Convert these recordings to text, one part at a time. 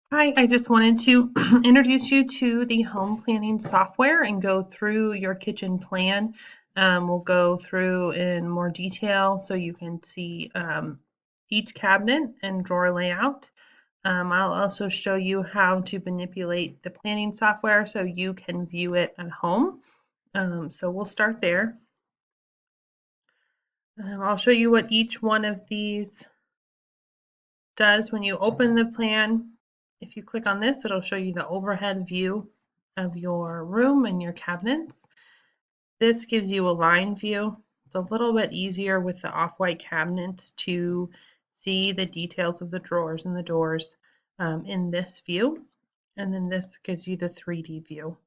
Hi, I just wanted to introduce you to the home planning software and go through your kitchen plan. We'll go through in more detail so you can see each cabinet and drawer layout. I'll also show you how to manipulate the planning software so you can view it at home. So we'll start there. I'll show you what each one of these does when you open the plan. If you click on this, it'll show you the overhead view of your room and your cabinets. This gives you a line view. It's a little bit easier with the off-white cabinets to see the details of the drawers and the doors in this view. And then this gives you the 3D view.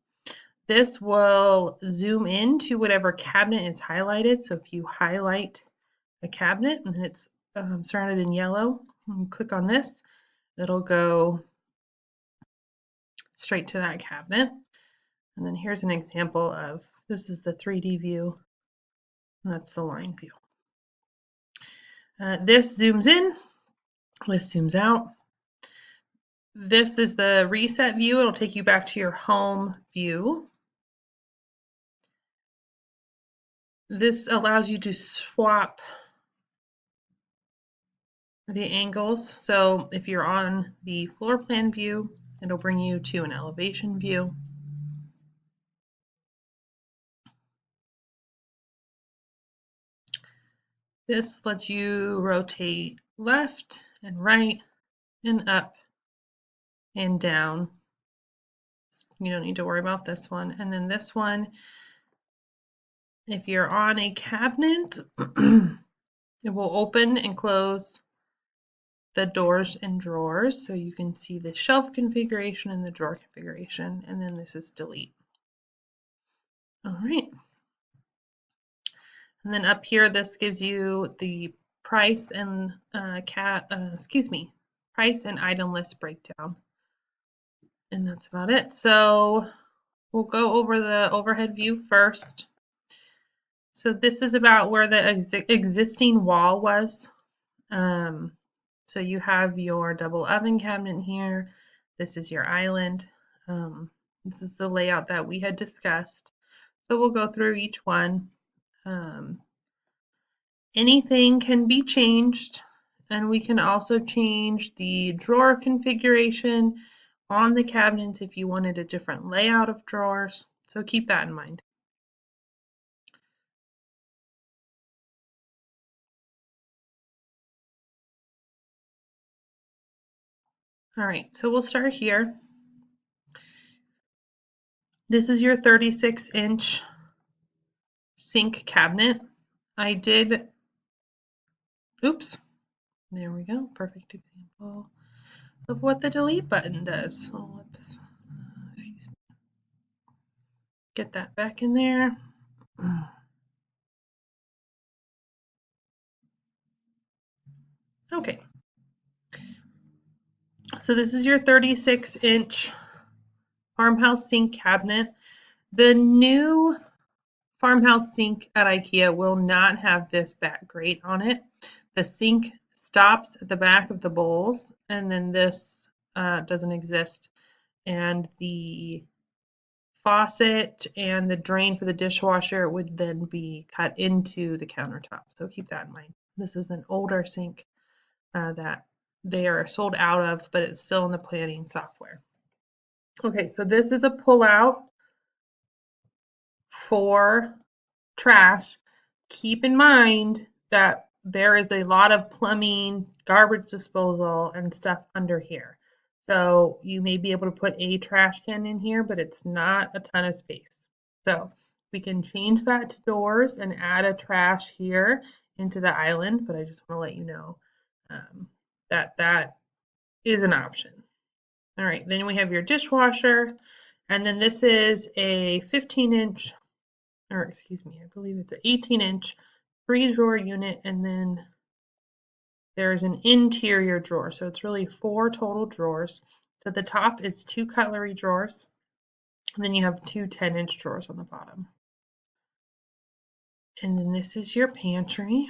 This will zoom in to whatever cabinet is highlighted. So if you highlight a cabinet and it's surrounded in yellow, and you click on this, it'll go straight to that cabinet. And then here's an example of, this is the 3D view, and that's the line view. This zooms in, this zooms out. This is the reset view. It'll take you back to your home view. This allows you to swap the angles. So if you're on the floor plan view, it'll bring you to an elevation view. This lets you rotate left and right and up and down. You don't need to worry about this one. And then this one, if you're on a cabinet, it will open and close the doors and drawers. So you can see the shelf configuration and the drawer configuration. And then this is delete. All right. And then up here, this gives you the price and price and item list breakdown. And that's about it. So we'll go over the overhead view first. So this is about where the existing wall was. So you have your double oven cabinet here. This is your island. This is the layout that we had discussed. So we'll go through each one. Anything can be changed, and we can also change the drawer configuration on the cabinets if you wanted a different layout of drawers. So keep that in mind. All right, so we'll start here. This is your 36-inch sink cabinet. I did, oops, there we go, perfect example of what the delete button does. So let's, excuse me, get that back in there. Okay, so this is your 36-inch farmhouse sink cabinet. The new farmhouse sink at IKEA will not have this back grate on it. The sink stops at the back of the bowls, and then this doesn't exist. And the faucet and the drain for the dishwasher would then be cut into the countertop. So keep that in mind. This is an older sink that they are sold out of, but it's still in the planning software. Okay, so this is a pull-out for trash. Keep in mind that there is a lot of plumbing, garbage disposal, and stuff under here. So you may be able to put a trash can in here, but it's not a ton of space. So we can change that to doors and add a trash here into the island, but I just want to let you know that that is an option. All right, then we have your dishwasher, and then this is a 15-inch, or excuse me, I believe it's an 18-inch 3-drawer unit, and then there's an interior drawer. So it's really 4 total drawers. So the top is 2 cutlery drawers, and then you have 2 10-inch drawers on the bottom. And then this is your pantry.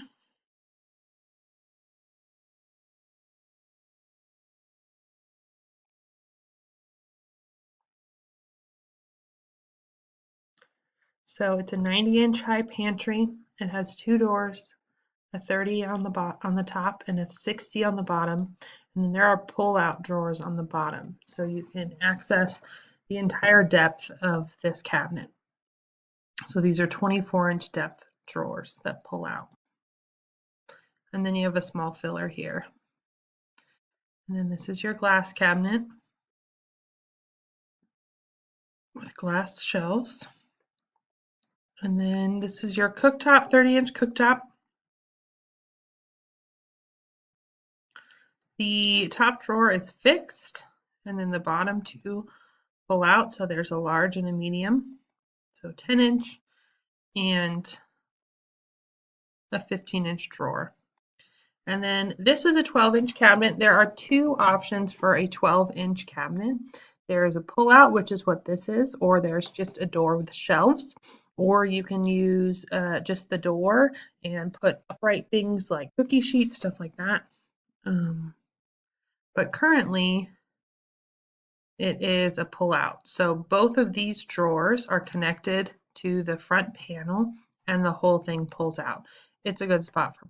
So it's a 90-inch high pantry. It has two doors, a 30 on the top and a 60 on the bottom. And then there are pull-out drawers on the bottom, so you can access the entire depth of this cabinet. So these are 24-inch depth drawers that pull out. And then you have a small filler here. And then this is your glass cabinet with glass shelves. And then this is your cooktop, 30-inch cooktop. The top drawer is fixed, and then the bottom two pull out. So there's a large and a medium. So 10-inch and a 15-inch drawer. And then this is a 12-inch cabinet. There are two options for a 12-inch cabinet. There is a pull-out, which is what this is, or there's just a door with shelves, or you can use just the door and put upright things like cookie sheets, stuff like that. But currently, it is a pull-out. So both of these drawers are connected to the front panel, and the whole thing pulls out. It's a good spot for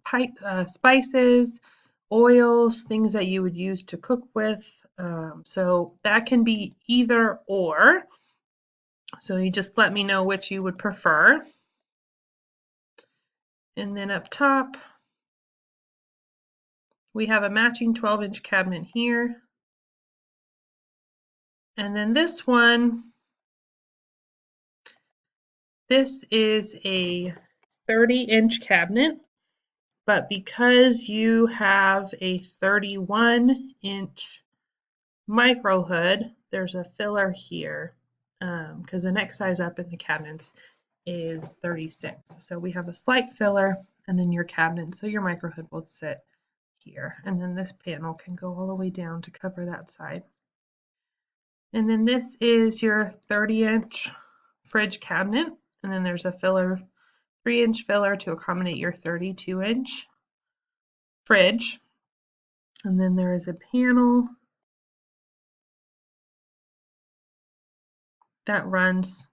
spices, oils, things that you would use to cook with. So that can be either or. So you just let me know which you would prefer. And then up top, we have a matching 12-inch cabinet here. And then this one, this is a 30-inch cabinet, but because you have a 31-inch micro hood, there's a filler here because the next size up in the cabinets is 36. So we have a slight filler and then your cabinet, so your micro hood will sit here. And then this panel can go all the way down to cover that side. And then this is your 30-inch fridge cabinet. And then there's a filler, 3-inch filler to accommodate your 32-inch fridge. And then there is a panel that runs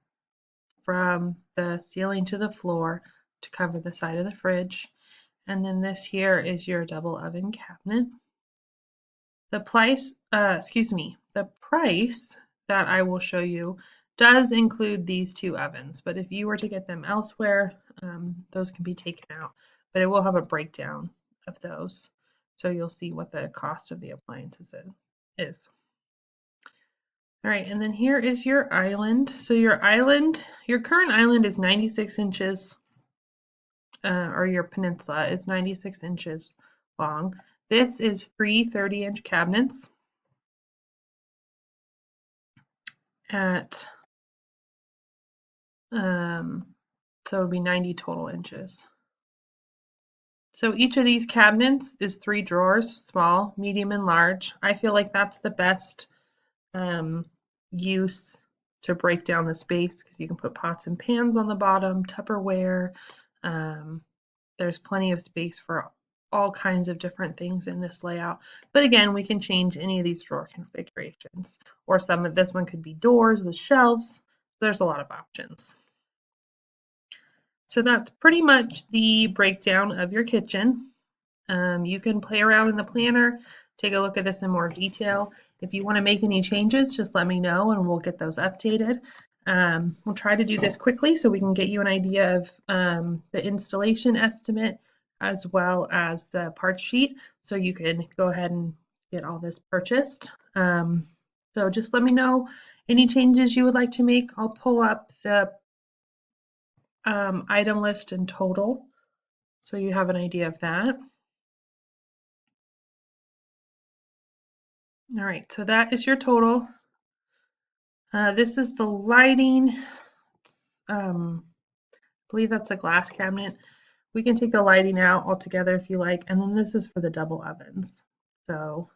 from the ceiling to the floor to cover the side of the fridge. And then this here is your double oven cabinet. The price that I will show you does include these two ovens, but if you were to get them elsewhere, those can be taken out, but it will have a breakdown of those. So you'll see what the cost of the appliances is. All right, and then here is your island. So your current island is 96 inches, or your peninsula is 96 inches long. This is three 30-inch cabinets at, so it would be 90 total inches. So each of these cabinets is 3 drawers, small, medium, and large. I feel like that's the best use to break down the space because you can put pots and pans on the bottom, Tupperware. There's plenty of space for all kinds of different things in this layout. But again, we can change any of these drawer configurations. Or this one could be doors with shelves. There's a lot of options. So that's pretty much the breakdown of your kitchen. You can play around in the planner, take a look at this in more detail. If you want to make any changes, just let me know and we'll get those updated. We'll try to do this quickly so we can get you an idea of the installation estimate as well as the part sheet so you can go ahead and get all this purchased. So just let me know any changes you would like to make. I'll pull up the item list in total so you have an idea of that. All right, so that is your total. This is the lighting. I believe that's a glass cabinet. We can take the lighting out altogether if you like, and then this is for the double ovens. So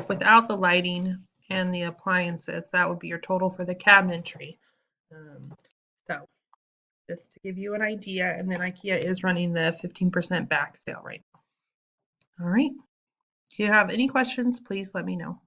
without the lighting and the appliances, that would be your total for the cabinetry. So just to give you an idea. And then IKEA is running the 15% back sale right now. All right. If you have any questions, please let me know.